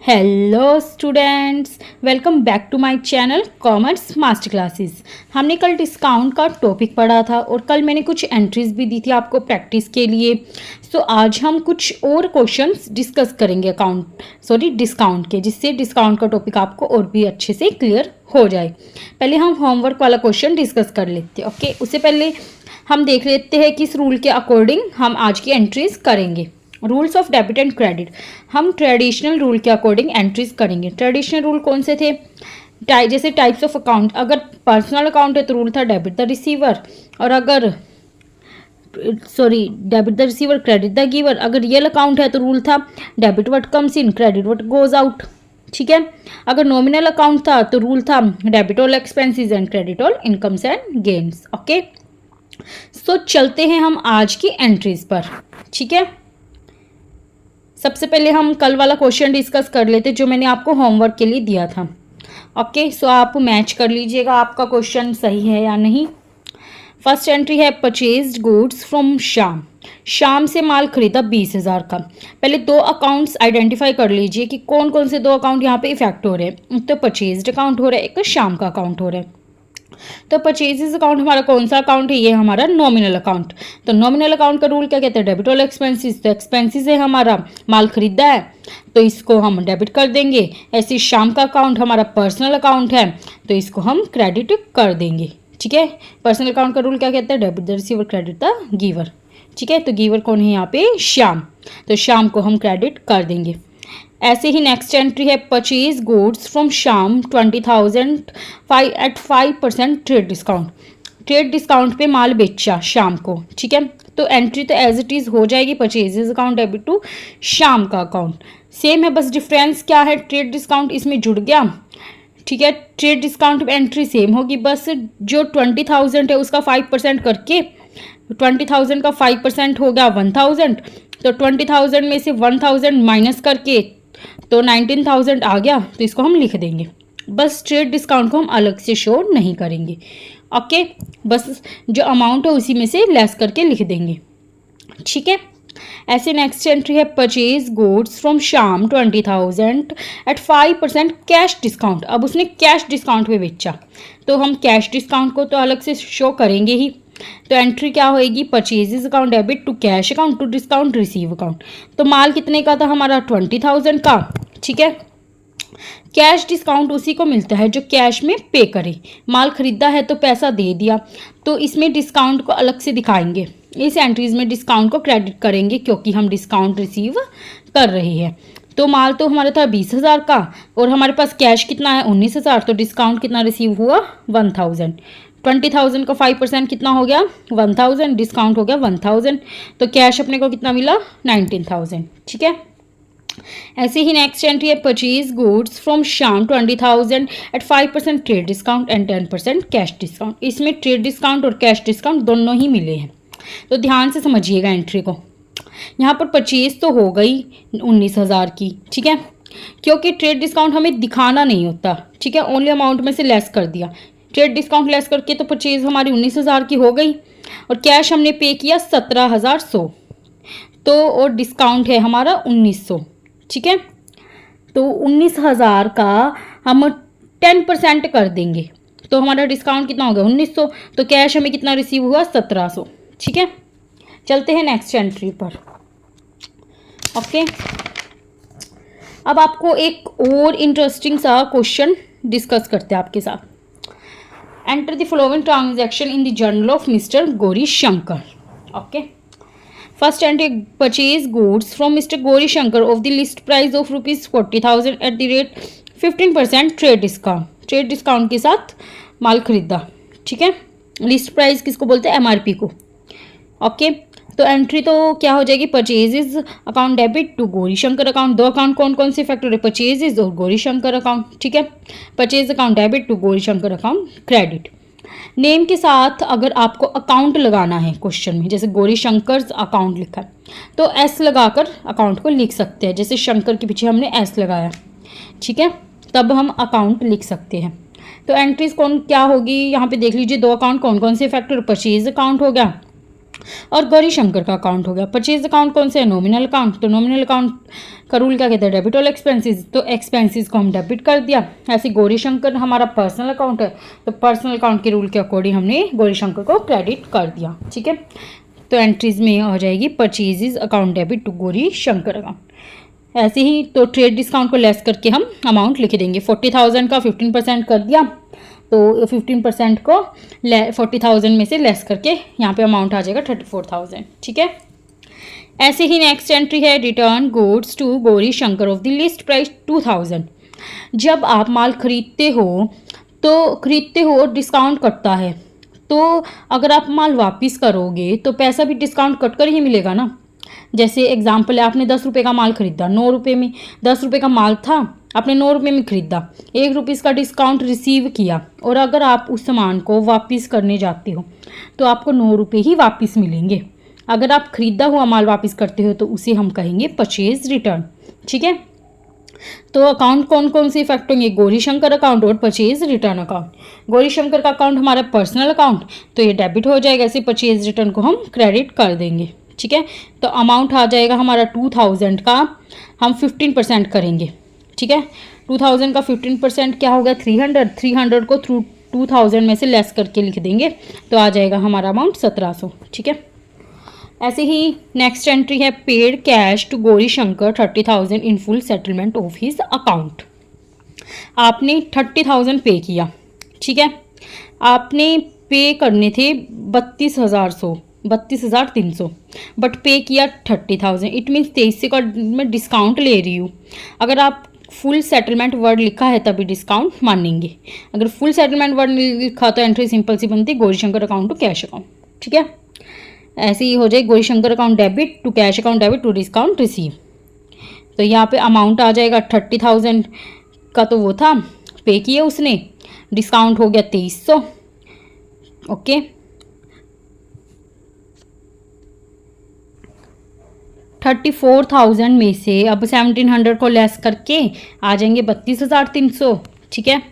Hello students, welcome back to my channel commerce master classes. हमने कल discount का topic पढ़ा था और कल मैंने कुछ एंट्रीज भी दी थी आपको प्रैक्टिस के लिए। सो आज हम कुछ और क्वेश्चंस डिस्कस करेंगे डिस्काउंट के, जिससे डिस्काउंट का टॉपिक आपको और भी अच्छे से क्लियर हो जाए। पहले हम होमवर्क वाला क्वेश्चन डिस्कस कर लेते हैं। ओके, उससे पहले हम देख लेते हैं किस रूल के अकॉर्डिंग हम आज की एंट्रीज करेंगे। Rules of debit and credit, हम ट्रेडिशनल रूल के अकॉर्डिंग एंट्रीज करेंगे। ट्रेडिशनल रूल कौन से थे? जैसे टाइप्स ऑफ अकाउंट, अगर पर्सनल अकाउंट है तो रूल था डेबिट द रिसीवर, और अगर debit the receiver credit the giver. अगर रियल अकाउंट है तो रूल था debit what comes in credit what goes out. ठीक है, अगर नॉमिनल अकाउंट था तो रूल था debit all expenses and credit all incomes and gains. Okay, so चलते हैं हम आज की एंट्रीज पर। ठीक है, सबसे पहले हम कल वाला क्वेश्चन डिस्कस कर लेते जो मैंने आपको होमवर्क के लिए दिया था। ओके, सो आप मैच कर लीजिएगा आपका क्वेश्चन सही है या नहीं। फर्स्ट एंट्री है purchased goods from Shyam. Shyam से माल खरीदा 20,000 का। पहले दो अकाउंट्स आइडेंटिफाई कर लीजिए कि कौन कौन से दो अकाउंट यहाँ पे इफेक्ट हो रहे हैं। तो परचेज्ड अकाउंट हो रहा है, एक श्याम का अकाउंट हो रहा है। तो परचेजेस अकाउंट हमारा कौन सा अकाउंट है? ये हमारा नॉमिनल अकाउंट। तो नॉमिनल अकाउंट का रूल क्या कहते हैं? Debit all expenses. तो एक्सपेंसेस है हमारा, माल खरीदा है तो इसको हम डेबिट कर देंगे। ऐसे श्याम का अकाउंट हमारा पर्सनल अकाउंट है तो इसको हम क्रेडिट कर देंगे। ठीक है, पर्सनल अकाउंट का रूल क्या कहता है? Debit the receiver credit the giver. ठीक है, तो गिवर कौन है यहाँ पे? श्याम। तो श्याम को हम क्रेडिट कर देंगे। ऐसे ही नेक्स्ट एंट्री है purchase goods from Shyam 20,000 at 5% trade discount. Trade discount पे माल बेचा श्याम को। ठीक है, तो एंट्री तो एज इट इज़ हो जाएगी purchases account debit to Shyam का अकाउंट। सेम है, बस डिफरेंस क्या है? ट्रेड डिस्काउंट इसमें जुड़ गया। ठीक है, ट्रेड डिस्काउंट में एंट्री सेम होगी, बस जो 20,000 है उसका 5% करके 20,000 का 5% हो गया 1,000। तो 20,000 में से 1,000 माइनस करके तो 19,000 आ गया, तो इसको हम लिख देंगे। बस ट्रेड डिस्काउंट को हम अलग से शो नहीं करेंगे। ओके, बस जो अमाउंट है उसी में से लेस करके लिख देंगे। ठीक है, ऐसे नेक्स्ट एंट्री है purchase goods from Shyam 20,000 at 5% cash discount. अब उसने कैश डिस्काउंट पे बेचा तो हम कैश डिस्काउंट को तो अलग से शो करेंगे ही। तो एंट्री क्या होएगी? Purchases account debit to cash account to discount receive account. तो माल कितने का था हमारा? 20,000 का। ठीक है, कैश डिस्काउंट उसी को मिलता है जो कैश में पे करे। माल खरीदा है तो पैसा दे दिया, तो इसमें डिस्काउंट को अलग से दिखाएंगे। इस एंट्रीज में डिस्काउंट को क्रेडिट करेंगे क्योंकि हम डिस्काउंट रिसीव कर रहे हैं। तो माल तो हमारा था 20,000 का और हमारे पास कैश कितना है? 19,000। तो डिस्काउंट कितना रिसीव हुआ? 1,000। 20,000 का 5% कितना हो गया? 1,000। डिस्काउंट हो गया 1,000। तो कैश अपने को कितना मिला? 19,000। ठीक है, ऐसे ही नेक्स्ट एंट्री है purchase goods from Shyam 20,000 at 5% trade discount and 10% cash discount. इसमें ट्रेड डिस्काउंट और कैश डिस्काउंट दोनों ही मिले हैं, तो ध्यान से समझिएगा एंट्री को। यहाँ पर परचेज तो हो गई 19,000 की। ठीक है, क्योंकि ट्रेड डिस्काउंट हमें दिखाना नहीं होता। ठीक है, ओनली अमाउंट में से लेस कर दिया। ट्रेड डिस्काउंट लेस करके तो परचेज हमारी 19,000 की हो गई और कैश हमने पे किया 17,100। तो और डिस्काउंट है हमारा 1,900। ठीक है, तो 19,000 का हम 10% कर देंगे तो हमारा डिस्काउंट कितना हो गया? 1,900। तो कैश हमें कितना रिसीव हुआ? 1,700। ठीक है, चलते हैं नेक्स्ट एंट्री पर। ओके, अब आपको एक और इंटरेस्टिंग सा क्वेश्चन डिस्कस करते हैं आपके साथ। Enter the following transaction in the journal of mister Gauri Shankar. Okay, first entry purchase goods from mister Gauri Shankar of the list price of ₹40,000 at the rate 15% trade discount. Trade discount के साथ माल खरीदा। ठीक है, लिस्ट प्राइस किसको बोलते हैं? MRP को। Okay, तो एंट्री तो क्या हो जाएगी? Purchases account debit to Gauri Shankar account. दो अकाउंट कौन कौन से फैक्टर है? परचेजेस और गौरी शंकर अकाउंट। ठीक है, purchase account debit to Gauri Shankar account credit. Name के साथ अगर आपको अकाउंट लगाना है क्वेश्चन में, जैसे गौरी शंकर अकाउंट लिखा है तो एस लगाकर अकाउंट को लिख सकते हैं। जैसे शंकर के पीछे हमने एस लगाया, ठीक है, तब हम अकाउंट लिख सकते हैं। तो एंट्रीज कौन क्या होगी यहाँ पे देख लीजिए। दो अकाउंट कौन कौन से फैक्टर? परचेज अकाउंट हो गया और गौरी शंकर का अकाउंट हो गया। परचेज अकाउंट कौन सा है? Nominal account. तो नॉमिनल अकाउंट का रूल क्या कहता है? Debit all expenses. तो एक्सपेंसेस को हम डेबिट कर दिया। ऐसे गौरी शंकर हमारा पर्सनल अकाउंट है, तो पर्सनल अकाउंट के रूल के अकॉर्डिंग हमने गौरी शंकर को क्रेडिट कर दिया। ठीक है, तो एंट्रीज में हो जाएगी purchases account debit to Gauri Shankar account. ऐसे ही तो ट्रेड डिस्काउंट को लेस करके हम अमाउंट लिख देंगे। 40,000 का 15% कर दिया, तो 15% को 40,000 में से लेस करके यहाँ पे अमाउंट आ जाएगा 34,000। ठीक है, ऐसे ही नेक्स्ट एंट्री है return goods to Gauri Shankar of the list price 2,000। जब आप माल खरीदते हो और डिस्काउंट कटता है, तो अगर आप माल वापस करोगे तो पैसा भी डिस्काउंट कट कर ही मिलेगा ना। जैसे एग्जांपल है, आपने 10 रुपये का माल खरीदा, 9 रुपये में 10 रुपये का माल था, आपने 9 रुपये में खरीदा, 1 रुपये का डिस्काउंट रिसीव किया, और अगर आप उस सामान को वापस करने जाते हो तो आपको 9 रुपये ही वापस मिलेंगे। अगर आप खरीदा हुआ माल वापस करते हो तो उसे हम कहेंगे परचेज रिटर्न। ठीक है, तो अकाउंट कौन कौन से इफेक्ट होंगे? गौरी शंकर अकाउंट और purchase return account. Gauri Shankar का अकाउंट हमारा पर्सनल अकाउंट, तो ये डेबिट हो जाएगा, ऐसे परचेज रिटर्न को हम क्रेडिट कर देंगे। ठीक है, तो अमाउंट आ जाएगा हमारा 2,000 का हम 15% करेंगे। ठीक है, 2,000 का 15% क्या होगा? 300। 300 को 2,000 में से लेस करके लिख देंगे, तो आ जाएगा हमारा अमाउंट 1700। ठीक है, ऐसे ही नेक्स्ट एंट्री है paid cash to Gauri Shankar 30,000 in full settlement of his account. आपने 30,000 पे किया। ठीक है, आपने पे करने थे 32,300, बट पे किया 30,000। इट मीन्स 23 का मैं डिस्काउंट ले रही हूँ। अगर आप फुल सेटलमेंट वर्ड लिखा है तभी डिस्काउंट मानेंगे। अगर फुल सेटलमेंट वर्ड लिखा तो एंट्री सिंपल सी बनती है Gauri Shankar account to cash account. ठीक है, ऐसे ही हो जाए Gauri Shankar account debit to cash account debit to discount receive. तो यहाँ पे अमाउंट आ जाएगा 30,000 का, तो वो था पे किया उसने, डिस्काउंट हो गया 2300। ओके, 34,000 में से अब 1700 को लेस करके आ जाएंगे 32,300। ठीक है,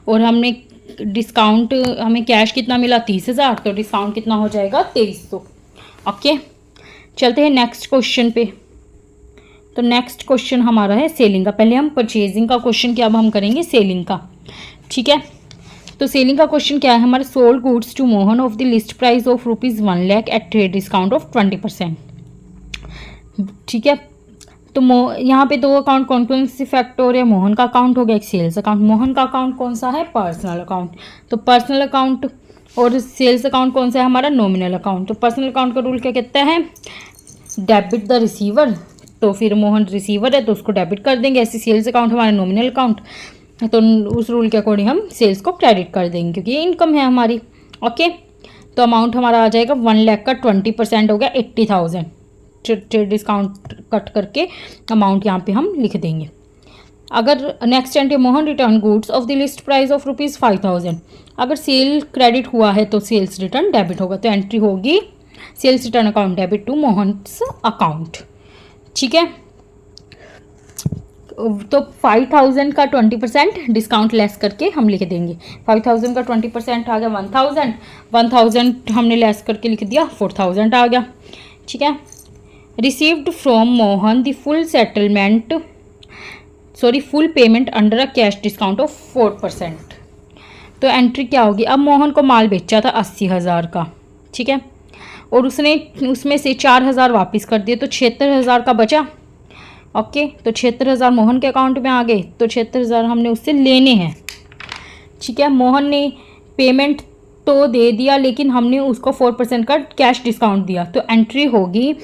और हमने डिस्काउंट, हमें कैश कितना मिला? 30,000, तो डिस्काउंट कितना हो जाएगा? 2300। ओके, चलते हैं नेक्स्ट क्वेश्चन पे। तो नेक्स्ट क्वेश्चन हमारा है सेलिंग का। पहले हम परचेजिंग का क्वेश्चन किया, अब हम करेंगे सेलिंग का। ठीक है, तो सेलिंग का क्वेश्चन क्या है हमारा? Sold goods to Mohan of the list price of ₹1 lakh at trade discount of 20%। ठीक है, तो यहाँ पे दो अकाउंट कौन कौन से फैक्ट हो रहे हैं? मोहन का अकाउंट हो गया, एक सेल्स अकाउंट। मोहन का अकाउंट कौन सा है? Personal account. तो पर्सनल अकाउंट और सेल्स अकाउंट कौन सा है? हमारा नॉमिनल अकाउंट। तो पर्सनल अकाउंट का रूल क्या कहता है? Debit the receiver. तो फिर मोहन रिसीवर है तो उसको डेबिट कर देंगे। ऐसे सेल्स अकाउंट हमारा नॉमिनल अकाउंट, तो उस रूल के अकॉर्डिंग हम सेल्स को क्रेडिट कर देंगे क्योंकि ये इनकम है हमारी। ओके, तो अमाउंट हमारा आ जाएगा 1 लाख का 20% हो गया 80,000। ट्रेड डिस्काउंट कट करके अमाउंट यहाँ पे हम लिख देंगे। अगर next entry Mohan return goods of the list price of ₹5,000। अगर सेल क्रेडिट हुआ है तो सेल्स रिटर्न डेबिट होगा, तो एंट्री होगी sales return account debit to Mohan's account. ठीक है, तो 5,000 का 20% डिस्काउंट लेस करके हम लिख देंगे। 5,000 का 20% आ गया 1,000। 1,000 हमने लेस करके लिख दिया 4,000 आ गया। ठीक है, received from Mohan the full payment under a cash discount of 4%। तो एंट्री क्या होगी? अब मोहन को माल बेचा था 80,000 का। ठीक है, और उसने उसमें से 4,000 वापस कर दिए, तो 76,000 का बचा। ओके, तो 76,000 मोहन के अकाउंट में आ गए, तो 76,000 हमने उससे लेने हैं। ठीक है, मोहन ने पेमेंट तो दे दिया लेकिन हमने उसको 4% का कैश डिस्काउंट दिया, तो एंट्री होगी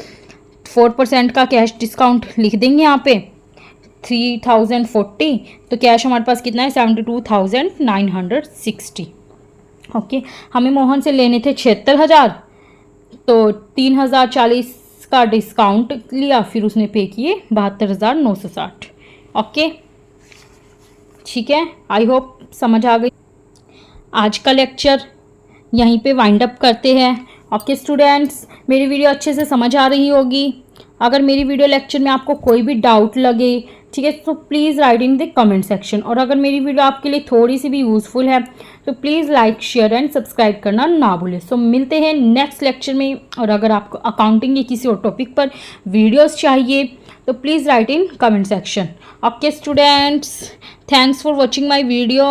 4% का कैश डिस्काउंट लिख देंगे यहाँ पे 3,040। तो कैश हमारे पास कितना है? 72,960। ओके, हमें मोहन से लेने थे 76,000, तो 3,040 का डिस्काउंट लिया, फिर उसने पे किए 72,960। ओके, ठीक है, आई होप समझ आ गई। आज का लेक्चर यहीं पे वाइंड अप करते हैं। ओके स्टूडेंट्स, मेरी वीडियो अच्छे से समझ आ रही होगी। अगर मेरी वीडियो लेक्चर में आपको कोई भी डाउट लगे, ठीक है, तो please write in the comment section. और अगर मेरी वीडियो आपके लिए थोड़ी सी भी यूज़फुल है तो please like share and subscribe करना ना भूलें। सो मिलते हैं नेक्स्ट लेक्चर में। और अगर आपको अकाउंटिंग या किसी और टॉपिक पर वीडियोस चाहिए तो please write in comment section. Okay students, thanks for watching my video.